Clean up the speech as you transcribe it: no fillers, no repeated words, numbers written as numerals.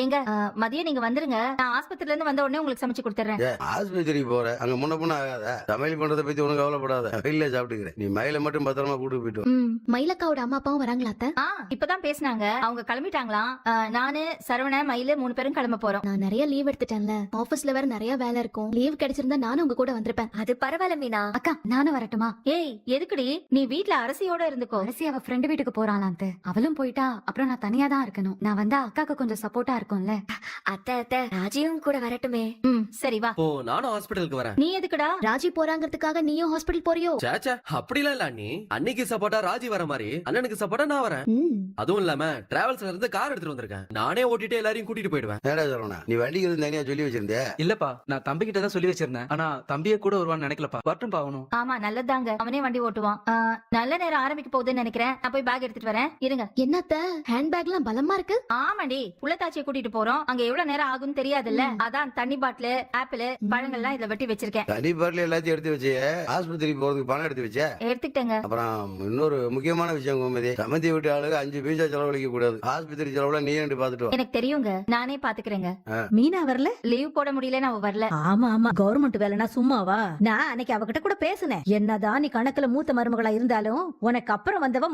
ஏங்க மதியம் நீங்க வந்துருங்க. நான் ஆஸ்பத்திரில இருந்து வந்த உடனே உங்களுக்கு சமைச்சு கொடுத்துறேன். ஆஸ்பத்திரிக்கு போற அங்க முன்ன பொண்ணு ஆகாத. சமையல் பண்றதை பத்தி ஒன்னும் கவலைப்படாத. வெளியில சாப்பிட்டுக்கிறேன். நீ மயில மட்டும் பத்திரமா கூட்டு போயிட்டு வா. மயிலக்காவோட அம்மா அப்பாவும் வராங்களா அத்தை? இப்பதான் பேசினாங்க. அவங்க கிளம்பிட்டாங்களாம். நானு சரவண மயில 3 பேரும் கிளம்ப போறோம். நான் நிறைய லீவ் எடுத்துட்டேன்ல, ஆபீஸ்ல வேற நிறைய வேலை இருக்கும். லீவ் கிடைச்சிருந்தா நானும் உங்க கூட வந்திருப்பேன். அது பரவாயில்ல மீனா. அக்கா நானும் வரட்டுமா? ஏய் எதுக்குடி? நீ வீட்ல அரசியோட இருந்துக்கோ. அரசி அவ ஃப்ரெண்டு வீட்டுக்கு போறாளான்ட்டு. அவளும் போயிட்டா அப்புறம் நான் தனியா தான் இருக்கணும். நான் வந்தா அக்காக்கு கொஞ்சம் சப்போர்ட்டா இருக்கும்ல. அத்தை ராஜியும் கூட வரட்டுமே. சரி வா. ஓ நானும் ஹாஸ்பிடலுக்கு வரேன். நீ எதுக்குடா? ராஜி போறாங்கிறதுக்காக நீயும் ஹாஸ்பிடல் போறியோ? சேச்சா அப்படிலாம் இல்ல அண்ணி. அன்னைக்கு சப்போர்ட்டா ராஜி வர மாதிரி அண்ணனுக்கு சப்போர்ட்டா நான் வரேன். அதுவும் இல்லாம டிராவல்ஸ்ல இருந்து கார் எடுத்துட்டு வந்திருக்கேன். நானே ஓட்டிட்டு எல்லாரையும் கூட்டிட்டு போயிடுவேன். ஏடா சரவணா, நீ வண்டிக்கு எதுவும் தனியா சொல்லி வச்சிருந்தே? இல்லப்பா, நான் தம்பி கிட்ட தான் சொல்லி வச்சிருந்தேன். ஆனா தம்பியே கூட வருவான்னு நினைக்கலப்பா. வரட்டும் பாவணும். ஆமா நல்லதாங்க. அவனே வண்டி ஓட்டுவான். நல்ல நேரம் ஆரம்பிக்க போகுதுன்னு நினைக்கிறேன். நான் போய் பேக் எடுத்துட்டு வரேன். இருங்க. என்னத்த ஹேண்ட் பேக்லாம் பலமா இருக்கு? ஆமாண்டி, புள்ளத்தாச்சியை கூட்டிட்டு போறோம். அங்க எவ்வளவு நேரம் ஆகும்னு தெரியாதுல்ல. அதான் தண்ணி பாட்டில், ஆப்பிள், பழங்கள்லாம் இதுல வெட்டி வச்சிருக்கேன். தனி பாட்டில் எல்லாத்தையும் எடுத்து வச்சு ஆஸ்பத்திரிக்கு போறதுக்கு பணம் எடுத்து வச்ச? எடுத்துக்கிட்டேங்க. அப்புறம் இன்னொரு முக்கியமான விஷயம் கோமதி, சமந்தி வீட்டு ஆளுங்க 5 பைசா செலவழிக்க கூடாது. ஆஸ்பத்திரி செலவுல நீ ரெண்டு பாத்துட்டு வா. எனக்கு தெரியுங்க, நானே பாத்துக்கிறேங்க. மீனா வரல? லீவ் போட முடியல, அவ வரல. ஆமா ஆமா, கவர்மெண்ட் வேலைனா சும்மாவா? நான் அன்னைக்கு அவகிட்ட கூட பேசுனேன். என்னதான் நீ கணக்குல மூத்த மருமகளா இருந்தாலும் உனக்கு அப்புறம் வந்தவ